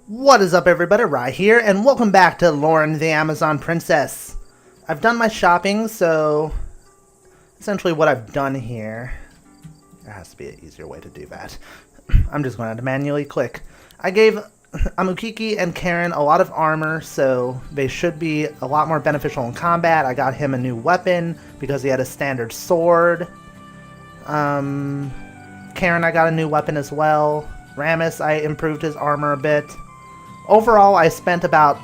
What is up, everybody? Rye here, and welcome back to Loren the Amazon Princess. I've done my shopping, so essentially what I've done here... There has to be an easier way to do that. I'm just going to manually click. I gave Amukiki and Karen a lot of armor, so they should be a lot more beneficial in combat. I got him a new weapon because he had a standard sword. Karen, I got a new weapon as well. Ramus, I improved his armor a bit. Overall, I spent about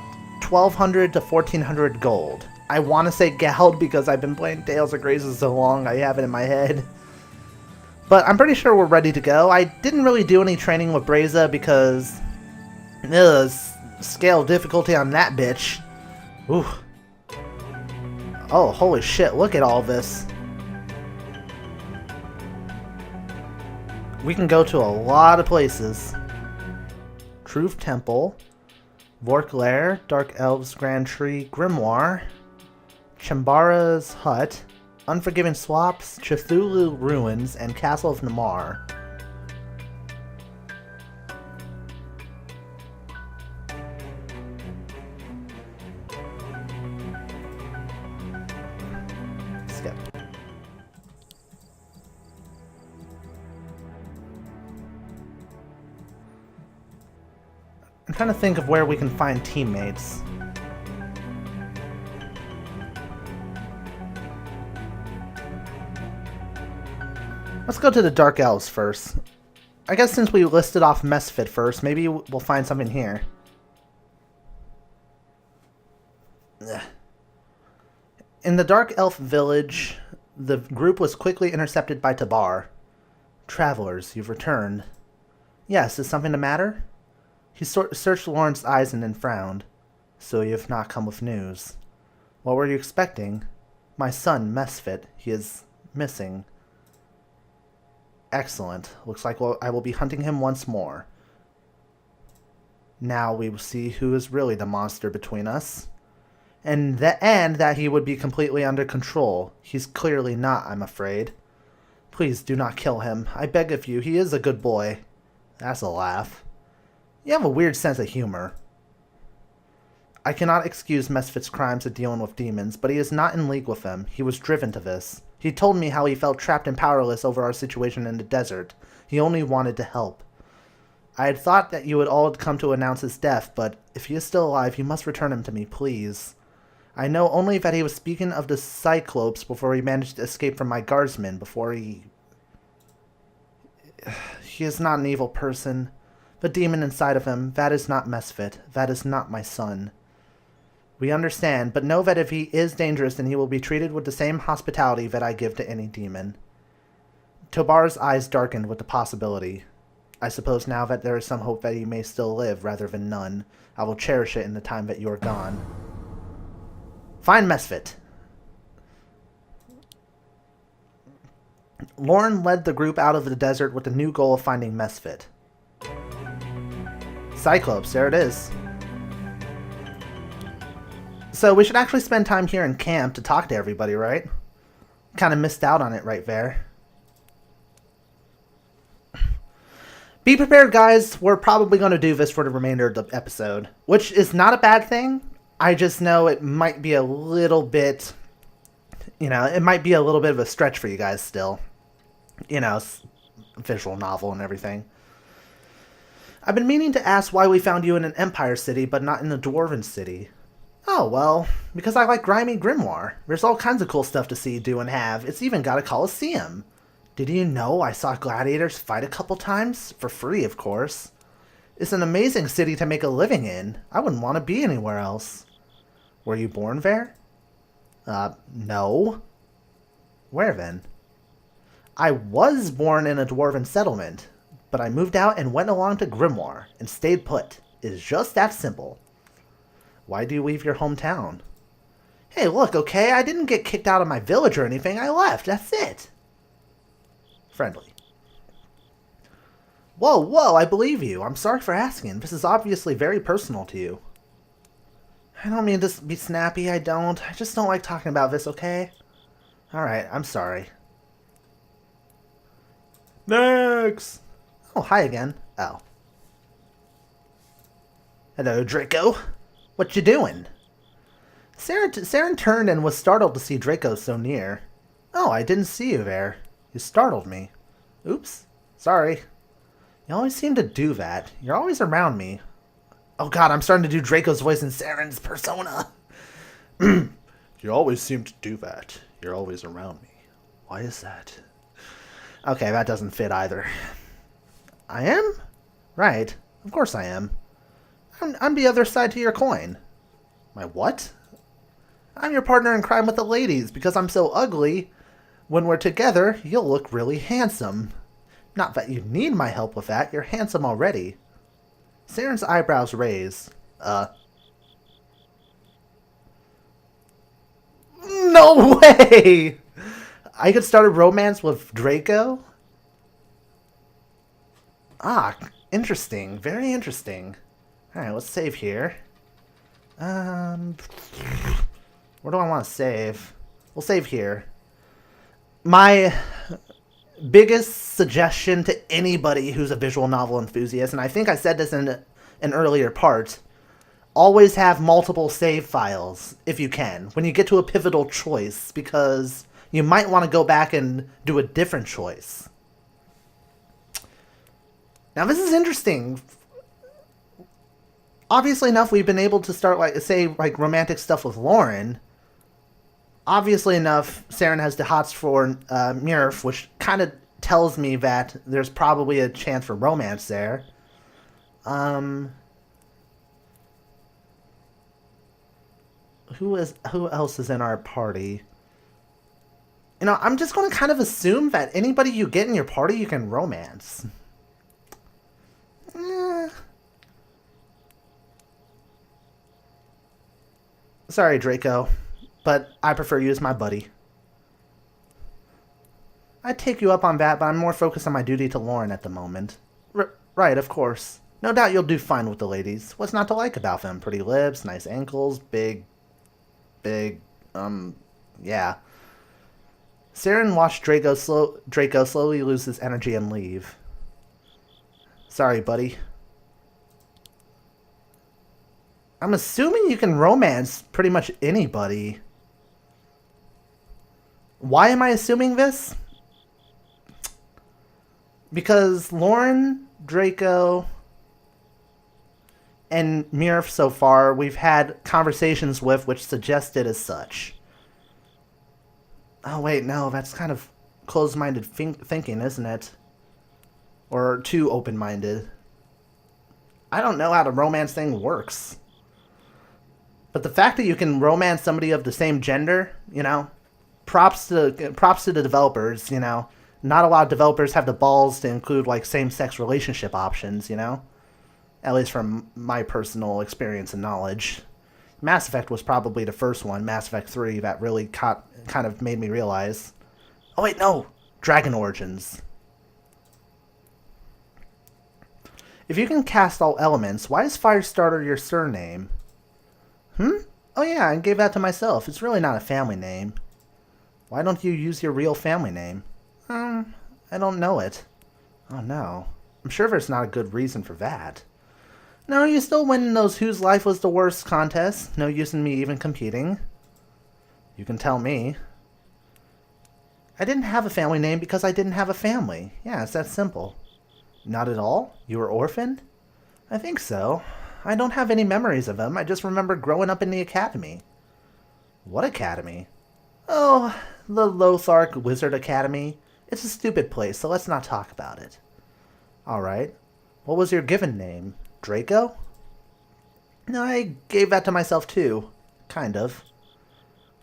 1,200 to 1,400 gold. I want to say Gald because I've been playing Tales of Graces so long, I have it in my head. But I'm pretty sure we're ready to go. I didn't really do any training with Breza because... scale difficulty on that bitch. Ooh. Oh, holy shit, look at all this. We can go to a lot of places. Truth Temple, Vork Lair, Dark Elves Grand Tree, Grimoire, Chambara's Hut, Unforgiving Swaps, Cthulhu Ruins, and Castle of Namar. Skip. I'm trying to think of where we can find teammates. Let's go to the Dark Elves first. I guess since we listed off Mesfit first, maybe we'll find something here. Ugh. In the Dark Elf village, the group was quickly intercepted by Tabar. Travelers, you've returned. Yes, is something the matter? He searched Loren's eyes and then frowned. So you have not come with news. What were you expecting? My son, Mesfit, he is missing. Excellent. Looks like I will be hunting him once more. Now we will see who is really the monster between us. And that he would be completely under control. He's clearly not, I'm afraid. Please do not kill him. I beg of you, he is a good boy. That's a laugh. You have a weird sense of humor. I cannot excuse Mesfit's crimes of dealing with demons, but he is not in league with them. He was driven to this. He told me how he felt trapped and powerless over our situation in the desert. He only wanted to help. I had thought that you would all come to announce his death, but if he is still alive, you must return him to me, please. I know only that he was speaking of the Cyclopes before he managed to escape from my guardsmen, before he... He is not an evil person. The demon inside of him, that is not Mesfit. That is not my son. We understand, but know that if he is dangerous, then he will be treated with the same hospitality that I give to any demon. Tobar's eyes darkened with the possibility. I suppose now that there is some hope that he may still live, rather than none, I will cherish it in the time that you are gone. Find Mesfit. Loren led the group out of the desert with the new goal of finding Mesfit. Cyclops, there it is. So we should actually spend time here in camp to talk to everybody, right? Kind of missed out on it right there. Be prepared, guys. We're probably going to do this for the remainder of the episode, which is not a bad thing. I just know it might be a little bit, it might be a little bit of a stretch for you guys still. Visual novel and everything. I've been meaning to ask why we found you in an Empire city, but not in a Dwarven city. Oh, well, because I like grimy Grimoire. There's all kinds of cool stuff to see, do, and have. It's even got a Colosseum. Did you know I saw gladiators fight a couple times? For free, of course. It's an amazing city to make a living in. I wouldn't want to be anywhere else. Were you born there? No. Where then? I was born in a Dwarven settlement, but I moved out and went along to Grimoire and stayed put. It's just that simple. Why do you leave your hometown? Hey, look, okay? I didn't get kicked out of my village or anything. I left. That's it. Friendly. Whoa, I believe you. I'm sorry for asking. This is obviously very personal to you. I don't mean to be snappy. I just don't like talking about this, okay? Alright, I'm sorry. Next! Oh, hi again. Oh. Hello, Draco. What you doing? Saren turned and was startled to see Draco so near. Oh, I didn't see you there. You startled me. Oops. Sorry. You always seem to do that. You're always around me. Oh god, I'm starting to do Draco's voice in Saren's persona. You always seem to do that. You're always around me. Why is that? Okay, that doesn't fit either. I am? Right. Of course I am. I'm the other side to your coin. My what? I'm your partner in crime with the ladies because I'm so ugly. When we're together, you'll look really handsome. Not that you need my help with that. You're handsome already. Saren's eyebrows raise. No way! I could start a romance with Draco? Ah, interesting. Very interesting. Alright, let's save here. Where do I want to save? We'll save here. My biggest suggestion to anybody who's a visual novel enthusiast, and I think I said this in an earlier part, always have multiple save files, if you can, when you get to a pivotal choice, because you might want to go back and do a different choice. Now this is interesting. Obviously enough, we've been able to start, like, romantic stuff with Loren. Obviously enough, Saren has the hots for Murph, which kind of tells me that there's probably a chance for romance there. Who else is in our party? You know, I'm just going to kind of assume that anybody you get in your party you can romance. Sorry, Draco, but I prefer you as my buddy. I'd take you up on that, but I'm more focused on my duty to Loren at the moment. Right, of course. No doubt you'll do fine with the ladies. What's not to like about them? Pretty lips, nice ankles, big, yeah. Saren watched Draco slowly lose his energy and leave. Sorry, buddy. I'm assuming you can romance pretty much anybody. Why am I assuming this? Because Loren, Draco, and Murph so far, we've had conversations with which suggested as such. Oh wait, no, that's kind of closed-minded thinking, isn't it? Or too open-minded. I don't know how the romance thing works. But the fact that you can romance somebody of the same gender, you know, props to the developers, you know. Not a lot of developers have the balls to include, like, same-sex relationship options, you know? At least from my personal experience and knowledge. Mass Effect was probably the first one, Mass Effect 3, that really kind of made me realize. Oh wait, no! Dragon Origins. If you can cast all elements, why is Firestarter your surname? Oh yeah, I gave that to myself. It's really not a family name. Why don't you use your real family name? I don't know it. Oh no. I'm sure there's not a good reason for that. No, you still win those Whose Life Was the Worst contests. No use in me even competing. You can tell me. I didn't have a family name because I didn't have a family. Yeah, it's that simple. Not at all? You were orphaned? I think so. I don't have any memories of them. I just remember growing up in the academy. What academy? Oh, the Lothark Wizard Academy. It's a stupid place, so let's not talk about it. Alright. What was your given name? Draco? No, I gave that to myself too. Kind of.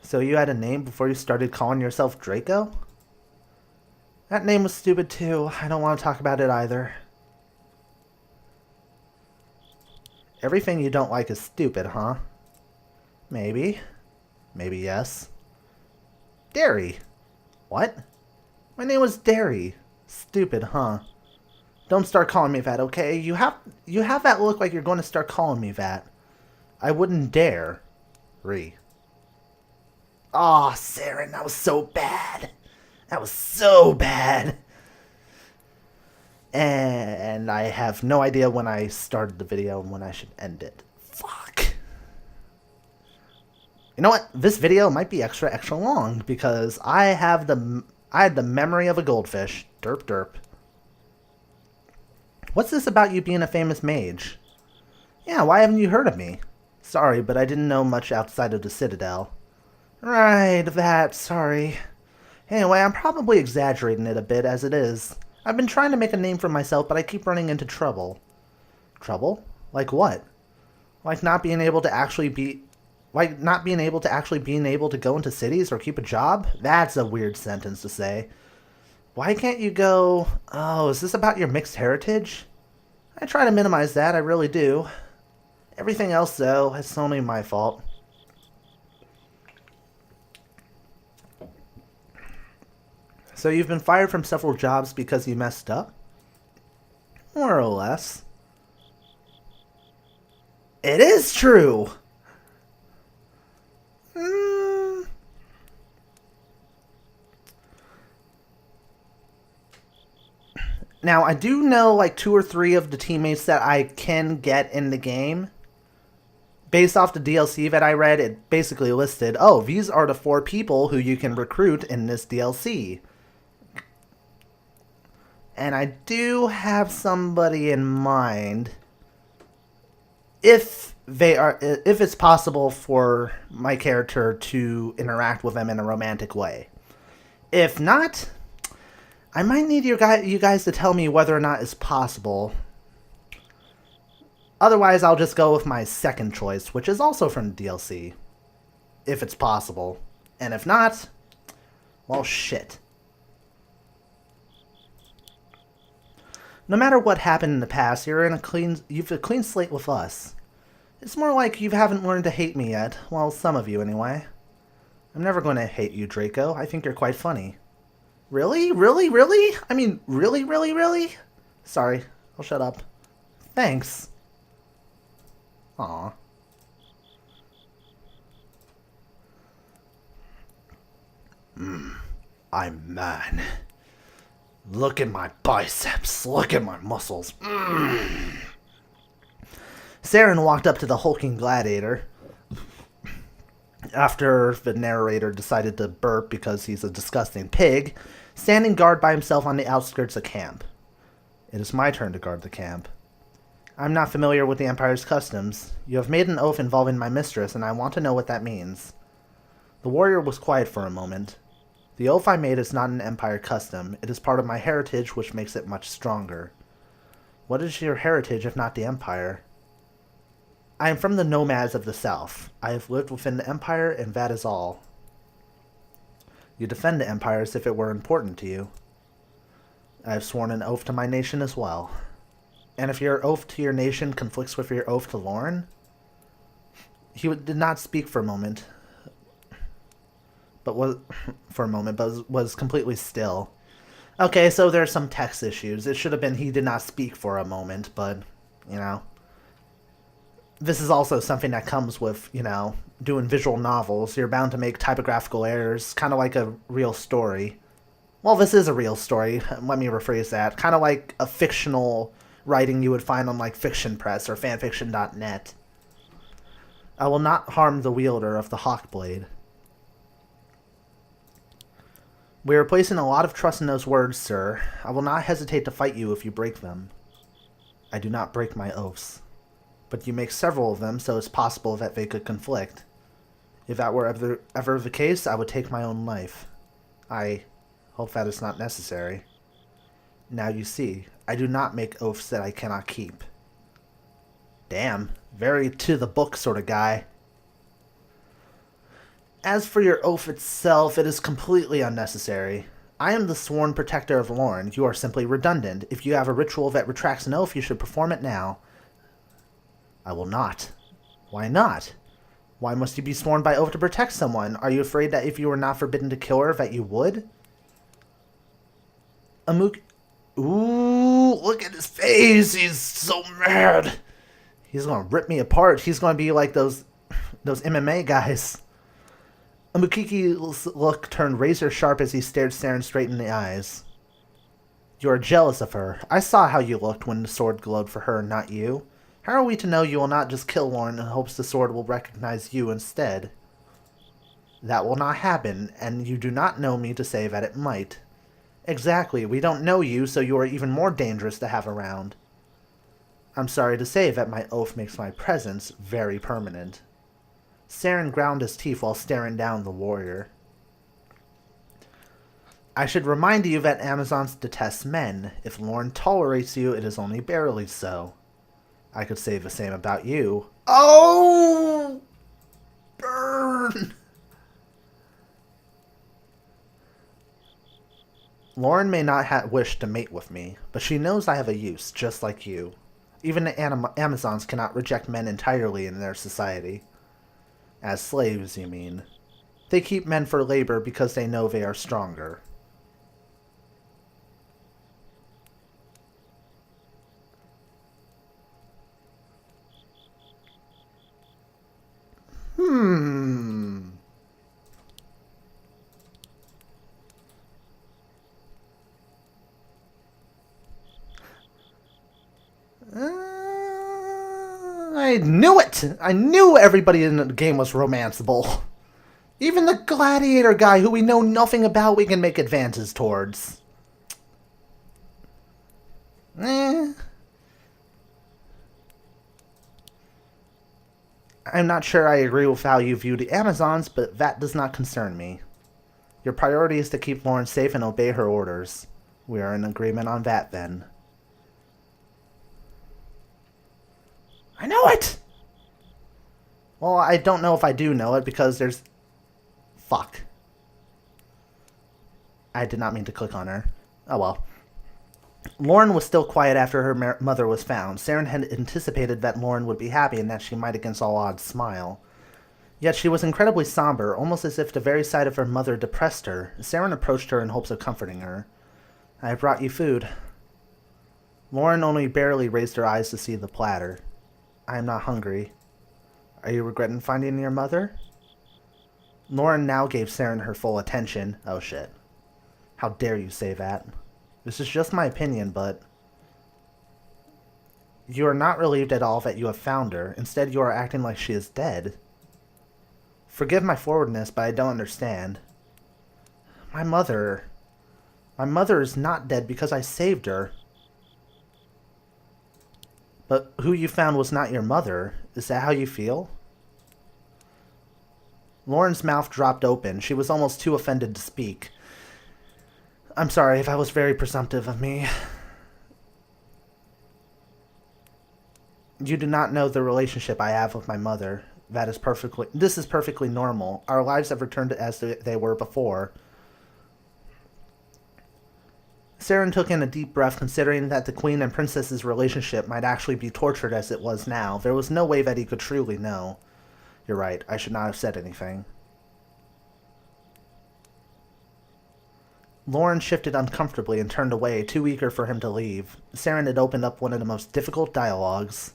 So you had a name before you started calling yourself Draco? That name was stupid too. I don't want to talk about it either. Everything you don't like is stupid, huh? Maybe. Maybe yes. Derry. What? My name was Derry. Stupid, huh? Don't start calling me that, okay? You have that look like you're going to start calling me that. I wouldn't dare. Aw, Saren, that was so bad. That was so bad. And I have no idea when I started the video and when I should end it. Fuck. You know what? This video might be extra long because I had the memory of a goldfish. Derp derp. What's this about you being a famous mage? Yeah, why haven't you heard of me? Sorry, but I didn't know much outside of the Citadel. Right, sorry. Anyway, I'm probably exaggerating it a bit as it is. I've been trying to make a name for myself, but I keep running into trouble. Trouble? Like what? Like not being able to actually being able to go into cities or keep a job? That's a weird sentence to say. Why can't you go... Oh, is this about your mixed heritage? I try to minimize that, I really do. Everything else, though, is only my fault. So you've been fired from several jobs because you messed up? More or less. It is true! Now, I do know like 2 or 3 of the teammates that I can get in the game. Based off the DLC that I read, it basically listed, oh, these are the 4 people who you can recruit in this DLC. And I do have somebody in mind. If it's possible for my character to interact with them in a romantic way. If not, I might need you guys to tell me whether or not it's possible. Otherwise, I'll just go with my second choice, which is also from the DLC. If it's possible. And if not, well, shit. No matter what happened in the past, you've a clean slate with us. It's more like you haven't learned to hate me yet. Well, some of you anyway. I'm never going to hate you, Draco. I think you're quite funny. Really? Really? Really? I mean, really, really, really? Sorry. I'll shut up. Thanks. Aw. I'm man. Look at my biceps. Look at my muscles. Saren walked up to the hulking gladiator after the narrator decided to burp because he's a disgusting pig, standing guard by himself on the outskirts of camp. It is my turn to guard the camp. I'm not familiar with the Empire's customs. You have made an oath involving my mistress, and I want to know what that means. The warrior was quiet for a moment. The oath I made is not an Empire custom. It is part of my heritage, which makes it much stronger. What is your heritage if not the Empire? I am from the nomads of the south. I have lived within the Empire, and that is all. You defend the Empire as if it were important to you. I have sworn an oath to my nation as well. And if your oath to your nation conflicts with your oath to Loren? He did not speak for a moment, but was completely still. Okay, so there's some text issues. It should have been he did not speak for a moment, but, you know. This is also something that comes with, you know, doing visual novels. You're bound to make typographical errors, kind of like a real story. Well, this is a real story. Let me rephrase that. Kind of like a fictional writing you would find on, like, Fiction Press or fanfiction.net. I will not harm the wielder of the Hawkblade. We are placing a lot of trust in those words, sir. I will not hesitate to fight you if you break them. I do not break my oaths. But you make several of them, so it's possible that they could conflict. If that were ever the case, I would take my own life. I hope that is not necessary. Now you see, I do not make oaths that I cannot keep. Damn, very to-the-book sort of guy. As for your oath itself, it is completely unnecessary. I am the sworn protector of Loren. You are simply redundant. If you have a ritual that retracts an oath, you should perform it now. I will not. Why not? Why must you be sworn by oath to protect someone? Are you afraid that if you were not forbidden to kill her, that you would? Ooh, look at his face. He's so mad. He's gonna rip me apart. He's gonna be like those MMA guys. Amukiki's look turned razor sharp as he stared Saren straight in the eyes. You are jealous of her. I saw how you looked when the sword glowed for her, not you. How are we to know you will not just kill Loren in hopes the sword will recognize you instead? That will not happen, and you do not know me to say that it might. Exactly, we don't know you, so you are even more dangerous to have around. I'm sorry to say that my oath makes my presence very permanent. Saren ground his teeth while staring down the warrior. I should remind you that Amazons detest men. If Loren tolerates you, it is only barely so. I could say the same about you. Oh! Burn! Loren may not wish to mate with me, but she knows I have a use, just like you. Even the Amazons cannot reject men entirely in their society. As slaves, you mean. They keep men for labor because they know they are stronger. I knew it! I knew everybody in the game was romanceable. Even the gladiator guy who we know nothing about we can make advances towards. I'm not sure I agree with how you view the Amazons, but that does not concern me. Your priority is to keep Loren safe and obey her orders. We are in agreement on that, then. I know it! Well, I don't know if I do know it, because there's... Fuck. I did not mean to click on her. Oh well. Loren was still quiet after her mother was found. Saren had anticipated that Loren would be happy and that she might against all odds smile. Yet she was incredibly somber, almost as if the very sight of her mother depressed her. Saren approached her in hopes of comforting her. I have brought you food. Loren only barely raised her eyes to see the platter. I am not hungry. Are you regretting finding your mother? Loren now gave Saren her full attention. Oh shit. How dare you say that? This is just my opinion, but... You are not relieved at all that you have found her. Instead, you are acting like she is dead. Forgive my forwardness, but I don't understand. My mother... My mother is not dead because I saved her. But who you found was not your mother. Is that how you feel? Loren's mouth dropped open. She was almost too offended to speak. I'm sorry if I was very presumptive of me. You do not know the relationship I have with my mother. This is perfectly normal. Our lives have returned as they were before. Saren took in a deep breath, considering that the queen and princess's relationship might actually be tortured as it was now. There was no way that he could truly know. You're right, I should not have said anything. Loren shifted uncomfortably and turned away, too eager for him to leave. Saren had opened up one of the most difficult dialogues.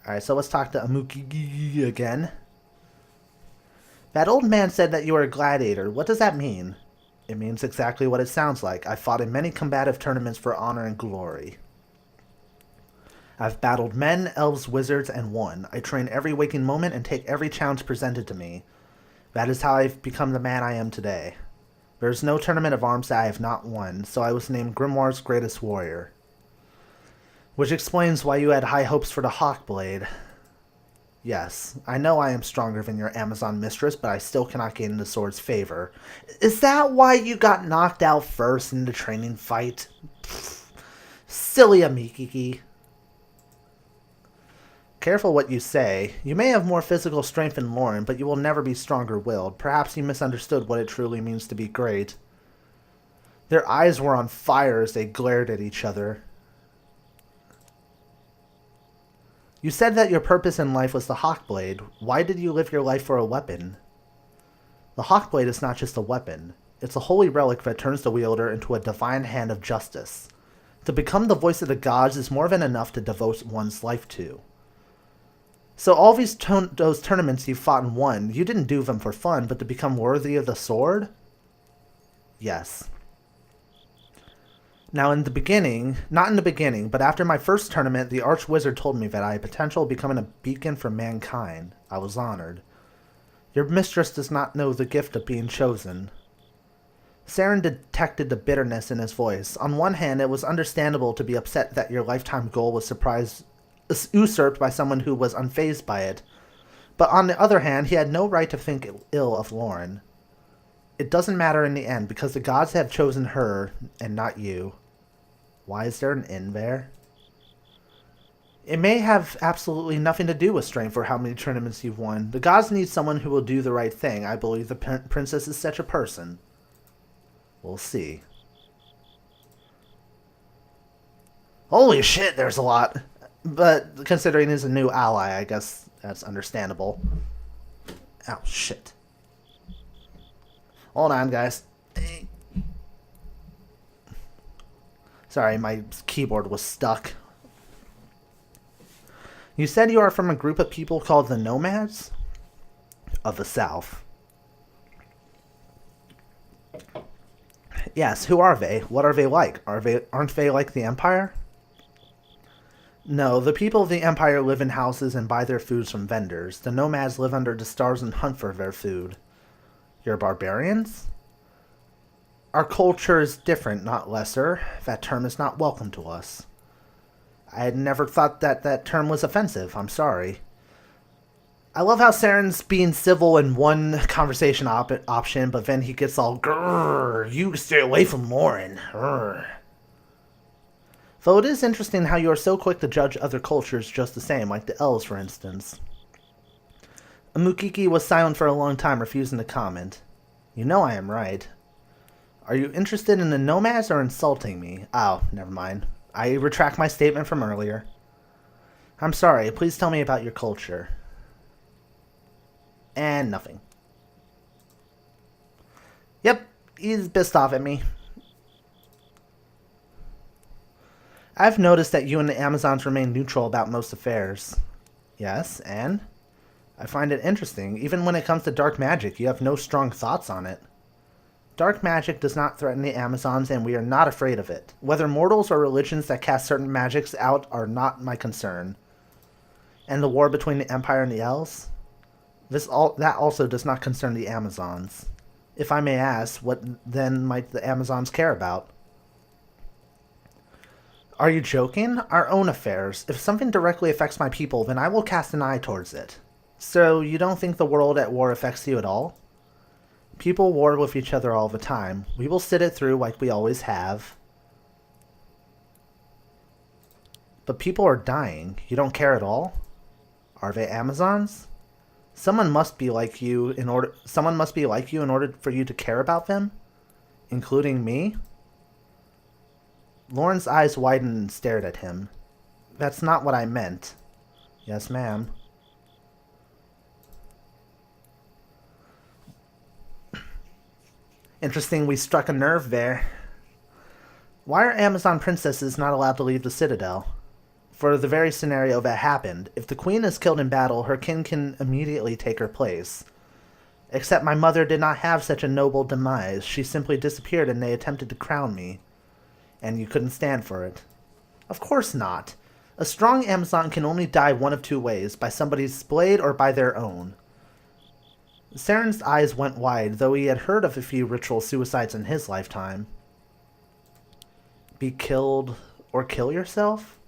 Alright, so let's talk to Amuki again. That old man said that you are a gladiator. What does that mean? It means exactly what it sounds like. I fought in many combative tournaments for honor and glory. I've battled men, elves, wizards, and won. I train every waking moment and take every challenge presented to me. That is how I've become the man I am today. There is no tournament of arms that I have not won, so I was named Grimoire's greatest warrior. Which explains why you had high hopes for the Hawkblade. Yes, I know I am stronger than your Amazon mistress, but I still cannot gain the sword's favor. Is that why you got knocked out first in the training fight? Pfft. Silly Amikiki. Careful what you say. You may have more physical strength than Loren, but you will never be stronger-willed. Perhaps you misunderstood what it truly means to be great. Their eyes were on fire as they glared at each other. You said that your purpose in life was the Hawkblade. Why did you live your life for a weapon? The Hawkblade is not just a weapon. It's a holy relic that turns the wielder into a divine hand of justice. To become the voice of the gods is more than enough to devote one's life to. So all those tournaments you fought and won, you didn't do them for fun, but to become worthy of the sword? Yes. Now, not in the beginning, but after my first tournament, the Archwizard told me that I had potential of becoming a beacon for mankind. I was honored. Your mistress does not know the gift of being chosen. Saren detected the bitterness in his voice. On one hand, it was understandable to be upset that your lifetime goal was usurped by someone who was unfazed by it. But on the other hand, he had no right to think ill of Loren. It doesn't matter in the end, because the gods have chosen her, and not you. Why is there an "in" there? It may have absolutely nothing to do with strength or how many tournaments you've won. The gods need someone who will do the right thing. I believe the princess is such a person. We'll see. Holy shit, there's a lot. But considering he's a new ally, I guess that's understandable. Oh, shit. Hold on, guys. Sorry, my keyboard was stuck. You said you are from a group of people called the Nomads? Of the South. Yes, who are they? What are they like? Aren't they like the Empire? No, the people of the Empire live in houses and buy their foods from vendors. The Nomads live under the stars and hunt for their food. You're barbarians? Our culture is different, not lesser. That term is not welcome to us. I had never thought that term was offensive. I'm sorry. I love how Saren's being civil in one conversation option, but then he gets all, grrr, you stay away from Loren. Grrr. Though it is interesting how you are so quick to judge other cultures just the same, like the elves, for instance. Amukiki was silent for a long time, refusing to comment. You know I am right. Are you interested in the Nomads or insulting me? Oh, never mind. I retract my statement from earlier. I'm sorry, please tell me about your culture. And nothing. Yep, he's pissed off at me. I've noticed that you and the Amazons remain neutral about most affairs. Yes, and? I find it interesting. Even when it comes to dark magic, you have no strong thoughts on it. Dark magic does not threaten the Amazons, and we are not afraid of it. Whether mortals or religions that cast certain magics out are not my concern. And the war between the Empire and the Elves? That also does not concern the Amazons. If I may ask, what then might the Amazons care about? Are you joking? Our own affairs. If something directly affects my people, then I will cast an eye towards it. So, you don't think the world at war affects you at all? People war with each other all the time. We will sit it through like we always have. But people are dying. You don't care at all? Are they Amazons? Someone must be like you in order for you to care about them? Including me? Loren's eyes widened and stared at him. That's not what I meant. Yes, ma'am. Interesting, we struck a nerve there. Why are Amazon princesses not allowed to leave the Citadel? For the very scenario that happened, if the queen is killed in battle, her kin can immediately take her place. Except my mother did not have such a noble demise. She simply disappeared and they attempted to crown me. And you couldn't stand for it. Of course not. A strong Amazon can only die one of two ways, by somebody's blade or by their own. Saren's eyes went wide, though he had heard of a few ritual suicides in his lifetime. Be killed or kill yourself?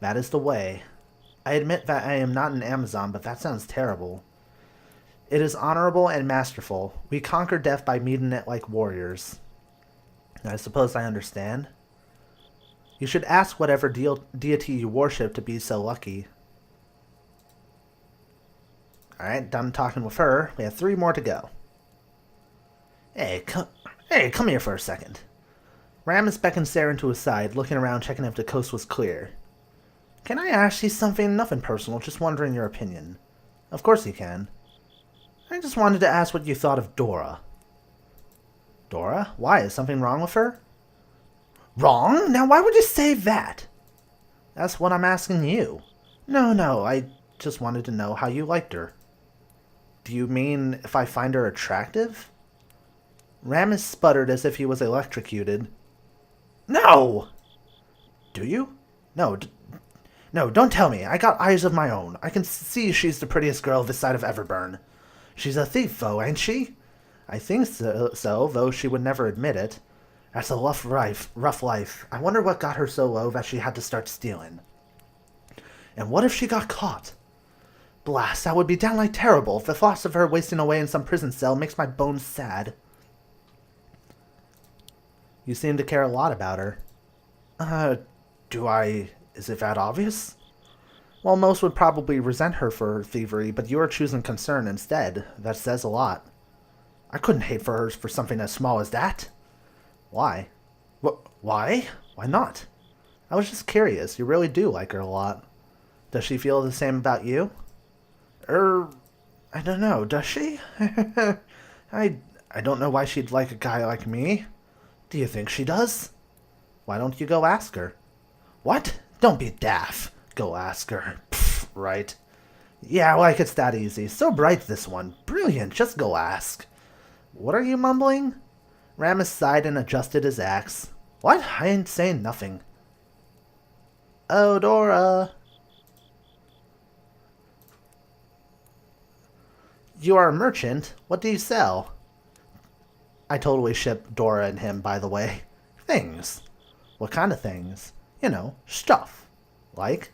That is the way. I admit that I am not an Amazon, but that sounds terrible. It is honorable and masterful. We conquer death by meeting it like warriors. I suppose I understand. You should ask whatever deity you worship to be so lucky. Alright, done talking with her. We have 3 more to go. Hey, come here for a second. Rammus beckoned Saren to his side, looking around, checking if the coast was clear. Can I ask you something? Nothing personal, just wondering your opinion. Of course you can. I just wanted to ask what you thought of Dora. Dora? Why? Is something wrong with her? Wrong? Now why would you say that? That's what I'm asking you. No, I just wanted to know how you liked her. Do you mean if I find her attractive? Rammus sputtered as if he was electrocuted. No! Do you? No, no, don't tell me. I got eyes of my own. I can see she's the prettiest girl this side of Everburn. She's a thief, though, ain't she? I think so, though she would never admit it. That's a rough life. I wonder what got her so low that she had to start stealing. And what if she got caught? Blast, that would be downright terrible. The thoughts of her wasting away in some prison cell makes my bones sad. You seem to care a lot about her. Do I... Is it that obvious? Well, most would probably resent her for her thievery, but you are choosing concern instead. That says a lot. I couldn't hate for her for something as small as that. Why? Why? Why not? I was just curious. You really do like her a lot. Does she feel the same about you? I don't know. Does she? I don't know why she'd like a guy like me. Do you think she does? Why don't you go ask her? What? Don't be daft. Go ask her. Pfft, right. Yeah, like it's that easy. So bright, this one. Brilliant. Just go ask. What are you mumbling? Ramus sighed and adjusted his axe. What? I ain't saying nothing. Oh, Dora. You are a merchant. What do you sell? I totally shipped Dora and him, by the way. Things. What kind of things? You know, stuff. Like?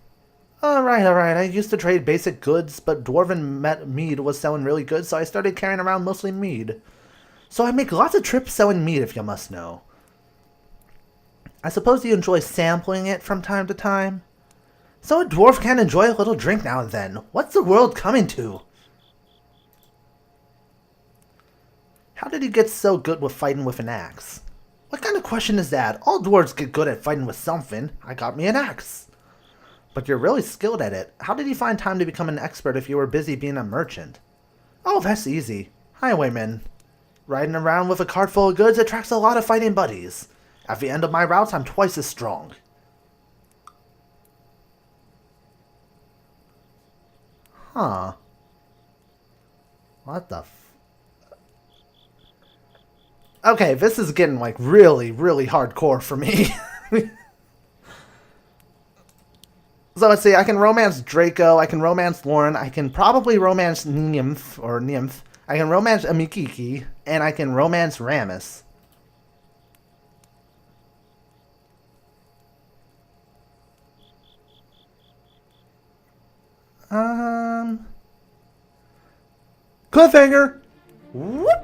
Alright. I used to trade basic goods, but Dwarven mead was selling really good, so I started carrying around mostly mead. So I make lots of trips selling mead, if you must know. I suppose you enjoy sampling it from time to time? So a dwarf can enjoy a little drink now and then. What's the world coming to? How did you get so good with fighting with an axe? What kind of question is that? All dwarves get good at fighting with something. I got me an axe. But you're really skilled at it. How did you find time to become an expert if you were busy being a merchant? Oh, that's easy. Highwayman. Riding around with a cart full of goods attracts a lot of fighting buddies. At the end of my routes, I'm twice as strong. Huh. What the Okay, this is getting, like, really, really hardcore for me. So let's see, I can romance Draco, I can romance Loren, I can probably romance Nymph. I can romance Amikiki, and I can romance Ramus. Cliffhanger! Whoop!